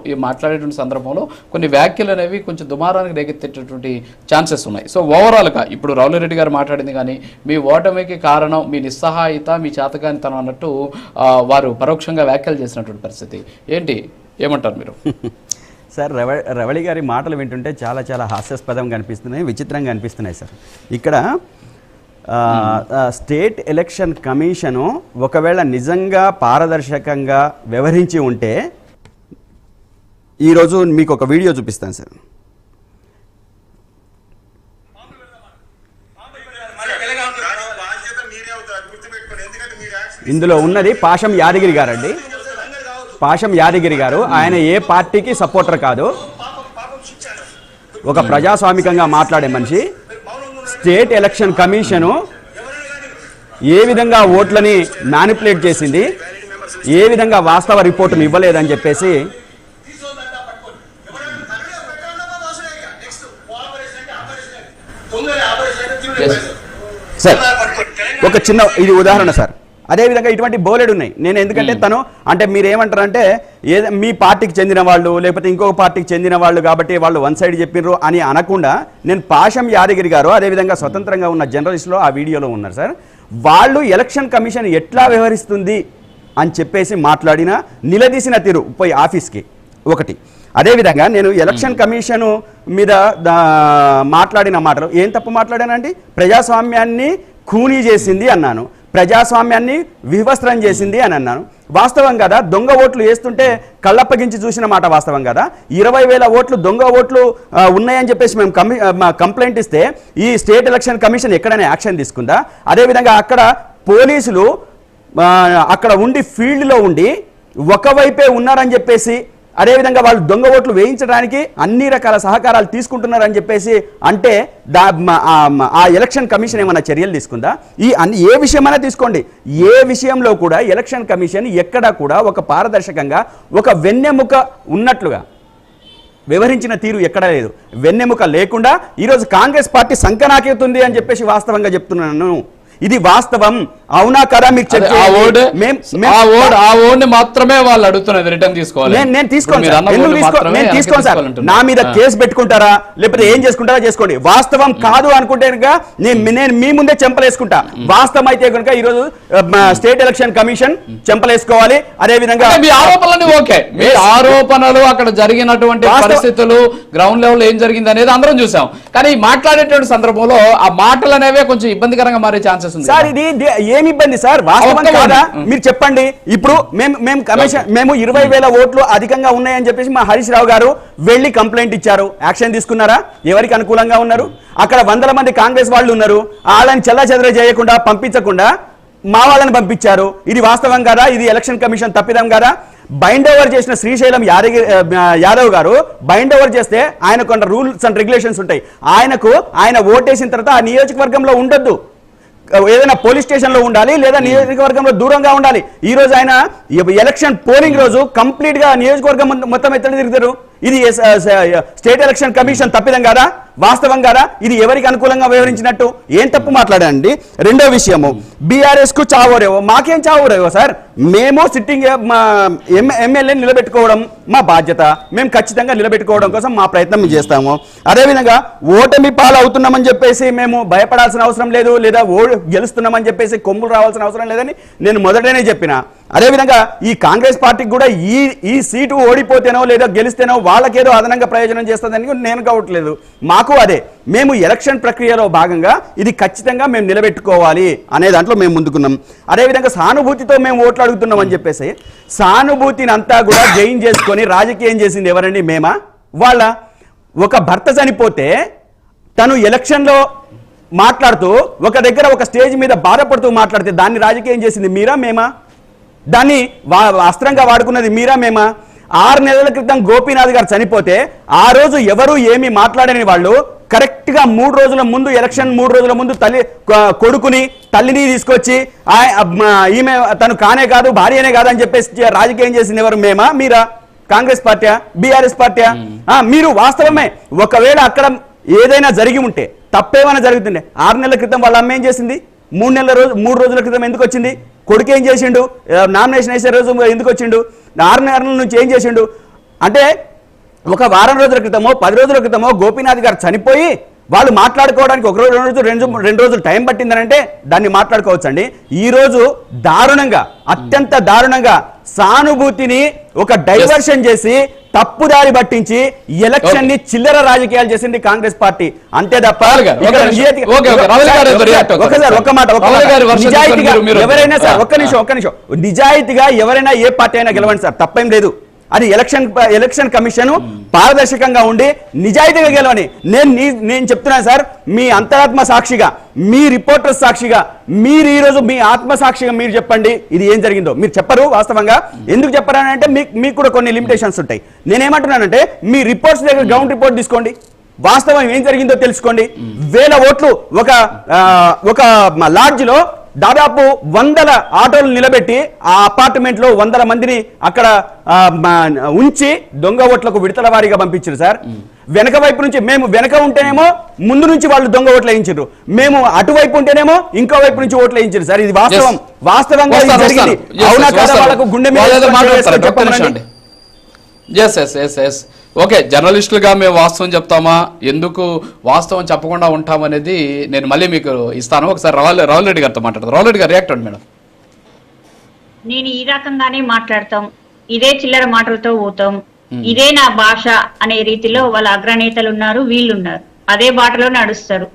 ఈ మాట్లాడేటువంటి సందర్భంలో కొన్ని వ్యాఖ్యలు అనేవి కొంచెం దుమారానికి రేకెత్తేటటువంటి ఛాన్సెస్ ఉన్నాయి. సో ఓవరాల్గా ఇప్పుడు రావుల రెడ్డి గారు మాట్లాడింది కానీ మీ ఓటమికి కారణం మీ నిస్సహాయత, మీ చేతకానితనం అన్నట్టు వారు పరోక్షంగా వ్యాఖ్యలు చేసినటువంటి పరిస్థితి ఏంటి, ఏమంటారు మీరు? సార్, రవళి గారి మాటలు వింటుంటే చాలా చాలా హాస్యాస్పదంగా అనిపిస్తున్నాయి, విచిత్రంగా అనిపిస్తున్నాయి సార్. ఇక్కడ స్టేట్ ఎలక్షన్ కమిషను ఒకవేళ నిజంగా పారదర్శకంగా వ్యవహరించి ఉంటే ఈరోజు మీకు ఒక వీడియో చూపిస్తాను సార్. ఇందులో ఉన్నది పాషం యాదగిరి గారు అండి. పాషం యాదగిరి గారు ఆయన ఏ పార్టీకి సపోర్టర్ కాదు, ఒక ప్రజాస్వామికంగా మాట్లాడే మనిషి. స్టేట్ ఎలక్షన్ కమిషను ఏ విధంగా ఓట్లని మ్యానిపులేట్ చేసింది, ఏ విధంగా వాస్తవ రిపోర్టును ఇవ్వలేదని చెప్పేసి సార్ ఒక చిన్న ఇది ఉదాహరణ సార్. అదేవిధంగా ఇటువంటి బోలెడు ఉన్నాయి. నేను ఎందుకంటే తను అంటే మీరు ఏమంటారంటే మీ పార్టీకి చెందిన వాళ్ళు లేకపోతే ఇంకొక పార్టీకి చెందిన వాళ్ళు కాబట్టి వాళ్ళు వన్ సైడ్ చెప్పినారు అని అనకుండా నేను పాషం యాదగిరి గారు అదేవిధంగా స్వతంత్రంగా ఉన్న జర్నలిస్టులు ఆ వీడియోలో ఉన్నారు సార్. వాళ్ళు ఎలక్షన్ కమిషన్ ఎట్లా వ్యవహరిస్తుంది అని చెప్పేసి మాట్లాడిన నిలదీసిన తీరు పోయి ఆఫీస్కి ఒకటి. అదేవిధంగా నేను ఎలక్షన్ కమిషను మీద మాట్లాడిన మాటలు ఏం తప్పు మాట్లాడానండి? ప్రజాస్వామ్యాన్ని ఖూనీ చేసింది అన్నాను, ప్రజాస్వామ్యాన్ని వివస్త్రం చేసింది అని అన్నాను. వాస్తవం కదా, దొంగ ఓట్లు వేస్తుంటే కళ్ళప్పగించి చూసిన మాట వాస్తవం కదా. 20,000 ఓట్లు దొంగ ఓట్లు ఉన్నాయని చెప్పేసి మేము కంప్లైంట్ ఇస్తే ఈ స్టేట్ ఎలక్షన్ కమిషన్ ఎక్కడైనా యాక్షన్ తీసుకుందా? అదేవిధంగా అక్కడ పోలీసులు అక్కడ ఉండి ఫీల్డ్లో ఉండి ఒకవైపే ఉన్నారని చెప్పేసి అదేవిధంగా వాళ్ళు దొంగ ఓట్లు వేయించడానికి అన్ని రకాల సహకారాలు తీసుకుంటున్నారని చెప్పేసి అంటే ఆ ఎలక్షన్ కమిషన్ ఏమైనా చర్యలు తీసుకుందా? ఏ విషయమైనా తీసుకోండి, ఏ విషయంలో కూడా ఎలక్షన్ కమిషన్ ఎక్కడా కూడా ఒక పారదర్శకంగా ఒక వెన్నెముక ఉన్నట్లుగా వ్యవహరించిన తీరు ఎక్కడా లేదు. వెన్నెముక లేకుండా ఈరోజు కాంగ్రెస్ పార్టీ సంకనాకెత్తుంది అని చెప్పేసి వాస్తవంగా చెప్తున్నాను. ఇది వాస్తవం, అవునా కదా? మీకు మాత్రమే వాళ్ళు అడుగుతున్నది రిటర్న్ తీసుకోవాలి. నేను తీసుకోను సార్. నా మీద కేసు పెట్టుకుంటారా లేకపోతే ఏం చేసుకుంటారా చేసుకోండి. వాస్తవం కాదు అనుకుంటే నేను మీ ముందే చెంపలేసుకుంటా. వాస్తవం అయితే కనుక ఈరోజు స్టేట్ ఎలక్షన్ కమిషన్ చెంపలేసుకోవాలి. అదే విధంగా మీ ఆరోపణలు ఓకే, మీ ఆరోపణలు అక్కడ జరిగినటువంటి పరిస్థితులు గ్రౌండ్ లెవెల్ ఏం జరిగింది అనేది అందరం చూసాం. కానీ మాట్లాడేటువంటి సందర్భంలో ఆ మాటలు అనేవే కొంచెం ఇబ్బందికరంగా మారే ఛాన్సెస్ సార్. ఇది ఏమి ఇబ్బంది సార్? వాస్తవం కాదా? మీరు చెప్పండి. ఇప్పుడు మేము 20,000 ఓట్లు అధికంగా ఉన్నాయని చెప్పేసి మా హరీష్ రావు గారు వెళ్లి కంప్లైంట్ ఇచ్చారు. యాక్షన్ తీసుకున్నారా? ఎవరికి అనుకూలంగా ఉన్నారు? అక్కడ 100 మంది కాంగ్రెస్ వాళ్ళు ఉన్నారు. వాళ్ళని చెల్లాచెదర చేయకుండా పంపించకుండా మా వాళ్ళని పంపించారు. ఇది వాస్తవం కాదా? ఇది ఎలక్షన్ కమిషన్ తప్పిదం కాదా? బైండ్ ఓవర్ చేసిన శ్రీశైలం యాదవ్ గారు బైండ్ ఓవర్ చేస్తే ఆయన కొంత రూల్స్ అండ్ రెగ్యులేషన్స్ ఉంటాయి. ఆయన ఓటేసిన తర్వాత ఆ నియోజకవర్గంలో ఉండొద్దు, ఏదైనా పోలీస్ స్టేషన్ లో ఉండాలి లేదా నియోజకవర్గంలో దూరంగా ఉండాలి. ఈ రోజు ఆయన ఎలక్షన్ పోలింగ్ రోజు కంప్లీట్ గా నియోజకవర్గం మొత్తం ఎక్కడ తిరుగుతారు? ఇది స్టేట్ ఎలక్షన్ కమిషన్ తప్పిదం కాదా? వాస్తవం కాదా? ఇది ఎవరికి అనుకూలంగా వ్యవహరించినట్టు? ఏం తప్పు మాట్లాడండి? రెండో విషయము, బీఆర్ఎస్ కు చావోరేవో, మాకేం చావోరేవో సార్. మేము సిట్టింగ్ ఎమ్మెల్యే నిలబెట్టుకోవడం మా బాధ్యత. మేము ఖచ్చితంగా నిలబెట్టుకోవడం కోసం మా ప్రయత్నం చేస్తాము. అదేవిధంగా ఓటమి పాలు అవుతున్నామని చెప్పేసి మేము భయపడాల్సిన అవసరం లేదు, లేదా గెలుస్తున్నామని చెప్పేసి కొమ్ములు రావాల్సిన అవసరం లేదని నేను మొదటనే చెప్పిన. అదేవిధంగా ఈ కాంగ్రెస్ పార్టీకి కూడా ఈ సీటు ఓడిపోతేనో లేదా గెలిస్తేనో వాళ్ళకేదో అదనంగా ప్రయోజనం చేస్తుందని నేను కావట్లేదు. మాకు అదే, మేము ఎలక్షన్ ప్రక్రియలో భాగంగా ఇది ఖచ్చితంగా మేము నిలబెట్టుకోవాలి అనే దాంట్లో మేము ముందుకున్నాం. అదేవిధంగా సానుభూతితో మేము ఓట్లు అడుగుతున్నాం అని చెప్పేసి సానుభూతిని అంతా కూడా జైన్ చేసుకొని రాజకీయం చేసింది ఎవరండి? మేమా? వాళ్ళ ఒక భర్త చనిపోతే తను ఎలక్షన్లో మాట్లాడుతూ ఒక దగ్గర ఒక స్టేజ్ మీద బాధపడుతూ మాట్లాడితే దాన్ని రాజకీయం చేసింది మీరా మేమా? దాన్ని అస్త్రంగా వాడుకున్నది మీరా మేమా? 6 నెలల క్రితం గోపీనాథ్ గారు చనిపోతే ఆ రోజు ఎవరు ఏమి మాట్లాడని వాళ్ళు కరెక్ట్గా 3 రోజుల ముందు ఎలక్షన్ 3 రోజుల ముందు కొడుకుని తల్లిని తీసుకొచ్చి ఈమె తను కానే కాదు భార్యనే కాదు అని చెప్పేసి రాజకీయం చేసింది ఎవరు? మేమా మీరా? కాంగ్రెస్ పార్టీయా? బీఆర్ఎస్ పార్టీయా? మీరు వాస్తవమే ఒకవేళ అక్కడ ఏదైనా జరిగి ఉంటే తప్పేమైనా జరుగుతుండే 6 నెలల క్రితం వాళ్ళ అమ్మ ఏం చేసింది? 3 రోజుల క్రితం ఎందుకు వచ్చింది? కొడుకు ఏం చేసిండు? నామినేషన్ వేసే రోజు ఎందుకు వచ్చిండు? 6 నెలల నుంచి ఏం చేసిండు? అంటే ఒక వారం రోజుల క్రితమో 10 రోజుల క్రితమో గోపీనాథ్ గారు చనిపోయి వాళ్ళు మాట్లాడుకోవడానికి ఒక రోజు 2 రోజులు రెండు రోజులు టైం పట్టిందనంటే దాన్ని మాట్లాడుకోవచ్చండి. ఈ రోజు దారుణంగా, అత్యంత దారుణంగా సానుభూతిని ఒక డైవర్షన్ చేసి తప్పుదారి పట్టించి ఎలక్షన్ ని చిల్లర రాజకీయాలు చేసింది కాంగ్రెస్ పార్టీ. అంతే తప్ప ఎవరైనా సార్ ఒక్క నిమిషం నిజాయితీగా ఎవరైనా ఏ పార్టీ అయినా గెలవండి సార్, తప్పేం లేదు. అది ఎలక్షన్ కమిషన్ పారదర్శకంగా ఉండి నిజాయితీగా గెలవని నేను చెప్తున్నాను సార్. మీ అంతరాత్మ సాక్షిగా, మీ రిపోర్టర్స్ సాక్షిగా, మీరు ఈ రోజు మీ ఆత్మ సాక్షిగా మీరు చెప్పండి ఇది ఏం జరిగిందో. మీరు చెప్పరు వాస్తవంగా. ఎందుకు చెప్పరని అంటే మీకు కూడా కొన్ని లిమిటేషన్స్ ఉంటాయి. నేనేమంటున్నానంటే మీ రిపోర్ట్స్ దగ్గర గ్రౌండ్ రిపోర్ట్ తీసుకోండి, వాస్తవం ఏం జరిగిందో తెలుసుకోండి. 1000 ఓట్లు ఒక లాడ్జ్ లో దాదాపు 100 ఆటోలు నిలబెట్టి ఆ అపార్ట్మెంట్ లో 100 మందిని అక్కడ ఉంచి దొంగ ఓట్లకు విడతల వారీగా పంపించారు సార్. వెనక వైపు నుంచి మేము వెనక ఉంటేనేమో ముందు నుంచి వాళ్ళు దొంగ ఓట్లు వేయించారు, మేము అటువైపు ఉంటేనేమో ఇంకో వైపు నుంచి ఓట్లు వేయించారు సార్. ఇది వాస్తవంగా జరిగింది. అవునా కాదా వాళ్ళకు గుండె మీద ఓకే, జర్నలిస్టులుగా మేము వాస్తవం చెప్తామా, ఎందుకు వాస్తవం చెప్పకుండా ఉంటామనేది నేను మళ్ళీ మీకు ఇస్తాను. ఒకసారి రావుల్ రెడ్డి గారితో మాట్లాడతాను. రావుల్ రెడ్డి గారు రియాక్ట్ అండి మేడం. నేను ఈ రకంగానే మాట్లాడతాం, ఇదే చిల్లర మాటలతో పోతాం, ఇదే నా భాష అనే రీతిలో వాళ్ళ అగ్రనేతలు ఉన్నారు, వీళ్ళున్నారు, అదే బాటలో నడుస్తారు.